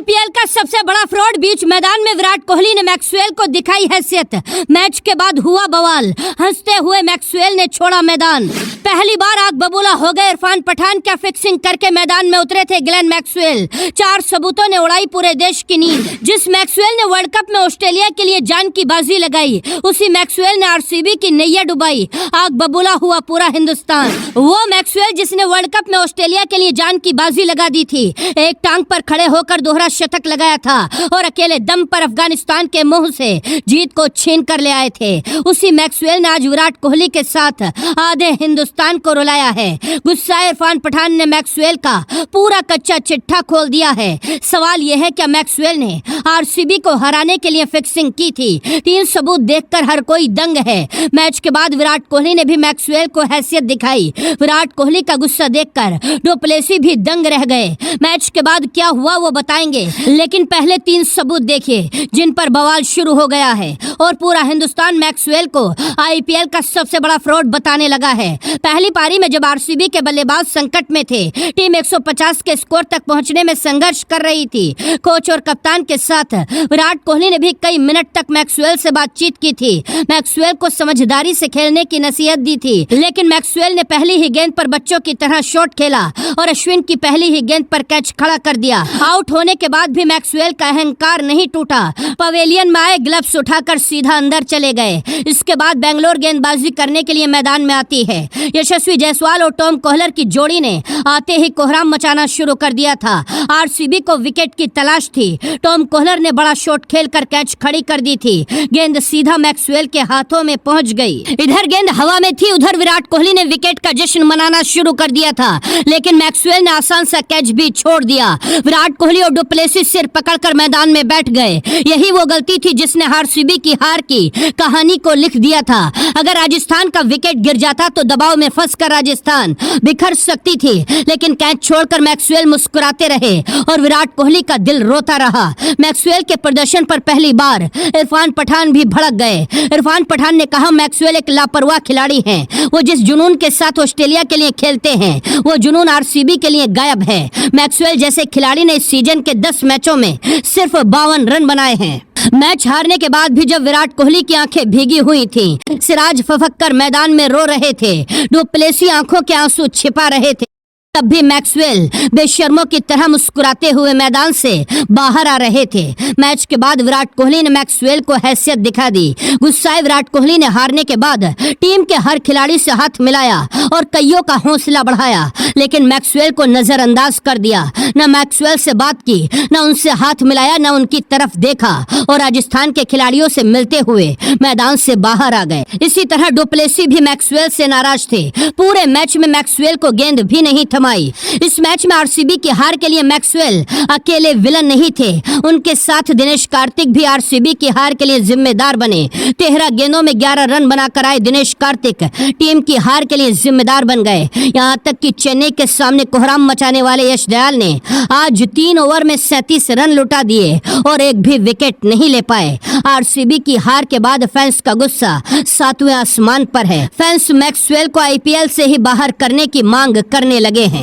IPL का सबसे बड़ा फ्रॉड, बीच मैदान में विराट कोहली ने मैक्सवेल को दिखाई हैसियत। मैच के बाद हुआ बवाल, हंसते हुए मैक्सवेल ने छोड़ा मैदान। पहली बार आग बबूला हो गए इरफान पठान, क्या फिक्सिंग करके मैदान में उतरे थे ग्लेन मैक्सवेल। 4 सबूतों ने उड़ाई पूरे देश की नींद। जिस मैक्सवेल ने वर्ल्ड कप में ऑस्ट्रेलिया के लिए जान की बाजी लगाई, उसी मैक्सवेल ने आरसीबी की नैया डुबाई। आग बबूला हुआ पूरा हिंदुस्तान। वो मैक्सवेल जिसने वर्ल्ड कप में ऑस्ट्रेलिया के लिए जान की बाजी लगा दी थी, एक टांग पर खड़े होकर दोहरा शतक लगाया था और अकेले दम पर अफगानिस्तान के मुंह से जीत को छीन कर ले आए थे। उसी मैक्सवेल ने आज विराट कोहली के साथ आधे हिंदुस्तान को रुलाया है। गुस्सा इरफान पठान ने मैक्सवेल का पूरा कच्चा चिट्ठा खोल दिया है। सवाल यह है, क्या मैक्सवेल ने आरसीबी को हराने के लिए फिक्सिंग की थी? 3 सबूत देखकर हर कोई दंग है। मैच के बाद विराट कोहली ने भी मैक्सवेल को हैसियत दिखाई। विराट कोहली का गुस्सा देखकर डुप्लेसी भी दंग रह गए। मैच के बाद क्या हुआ वो बताएंगे, लेकिन पहले 3 सबूत देखिए जिन पर बवाल शुरू हो गया है और पूरा हिंदुस्तान मैक्सवेल को आईपीएल का सबसे बड़ा फ्रॉड बताने लगा है। पहली पारी में जब आरसीबी के बल्लेबाज संकट में थे, टीम 150 के स्कोर तक पहुंचने में संघर्ष कर रही थी। कोच और कप्तान के साथ विराट कोहली ने भी कई मिनट तक मैक्सवेल से बातचीत की थी। मैक्सवेल को समझदारी से खेलने की नसीहत दी थी, लेकिन मैक्सवेल ने पहली ही गेंद पर बच्चों की तरह शॉट खेला और अश्विन की पहली ही गेंद पर कैच खड़ा कर दिया। आउट होने के बाद भी मैक्सवेल का अहंकार नहीं टूटा। पवेलियन में आए, ग्लव्स उठाकर सीधा अंदर चले गए। इसके बाद बेंगलोर गेंदबाजी करने के लिए मैदान में आती है। यशस्वी जायसवाल और टॉम कोहलर की जोड़ी ने आते ही कोहराम मचाना शुरू कर दिया था। आरसीबी को विकेट की तलाश थी। टॉम कोहलर ने बड़ा शॉट खेलकर कैच खड़ी कर दी थी। गेंद सीधा मैक्सवेल के हाथों में पहुंच गई। इधर गेंद हवा में थी, उधर विराट कोहली ने विकेट का जश्न मनाना शुरू कर दिया था, लेकिन मैक्सवेल ने आसान सा कैच भी छोड़ दिया। विराट कोहली और डुप्लेसी सिर पकड़कर मैदान में बैठ गए। यही वो गलती थी जिसने आरसीबी की हार की कहानी को लिख दिया था। अगर राजस्थान का विकेट गिर जाता तो दबाव में फंसकर राजस्थान बिखर सकती थी, लेकिन कैच छोड़कर मैक्सवेल मुस्कुराते रहे और विराट कोहली का दिल रोता रहा। मैक्सवेल के प्रदर्शन पर पहली बार इरफान पठान भी भड़क गए। इरफान पठान ने कहा, मैक्सवेल एक लापरवाह खिलाड़ी हैं। वो जिस जुनून के साथ ऑस्ट्रेलिया के लिए खेलते हैं, वो जुनून आरसीबी के लिए गायब है। मैक्सवेल जैसे खिलाड़ी ने इस सीजन के 10 मैचों में सिर्फ 52 रन बनाए हैं। मैच हारने के बाद भी जब विराट कोहली की आंखें भीगी हुई थीं, सिराज फफक मैदान में रो रहे थे, डुप्लेसी आंखों के आंसू छिपा रहे थे, तब भी मैक्सवेल बेशर्मों की तरह मुस्कुराते हुए मैदान से बाहर आ रहे थे। मैच के बाद विराट कोहली ने मैक्सवेल को हैसियत दिखा दी। गुस्साए विराट कोहली ने हारने के बाद टीम के हर खिलाड़ी से हाथ मिलाया और कईयों का हौसला बढ़ाया, लेकिन मैक्सवेल को नजरअंदाज कर दिया। न मैक्सवेल से बात की, न उनसे हाथ मिलाया, न उनकी तरफ देखा और राजस्थान के खिलाड़ियों से मिलते हुए मैदान से बाहर आ गए। इसी तरह डुप्लेसी भी मैक्सवेल से नाराज थे। पूरे मैच में मैक्सवेल को गेंद भी नहीं थमा। इस मैच में आरसीबी की हार के लिए मैक्सवेल अकेले विलन नहीं थे, उनके साथ दिनेश कार्तिक भी आरसीबी की हार के लिए जिम्मेदार बने। 13 गेंदों में 11 रन बनाकर आए दिनेश कार्तिक टीम की हार के लिए जिम्मेदार बन गए। यहां तक कि चेन्नई के सामने कोहराम मचाने वाले यश दयाल ने आज 3 ओवर में 37 रन लुटा दिए और एक भी विकेट नहीं ले पाए। आरसीबी की हार के बाद फैंस का गुस्सा 7वें आसमान पर है। फैंस मैक्सवेल को आईपीएल से ही बाहर करने की मांग करने लगे हैं।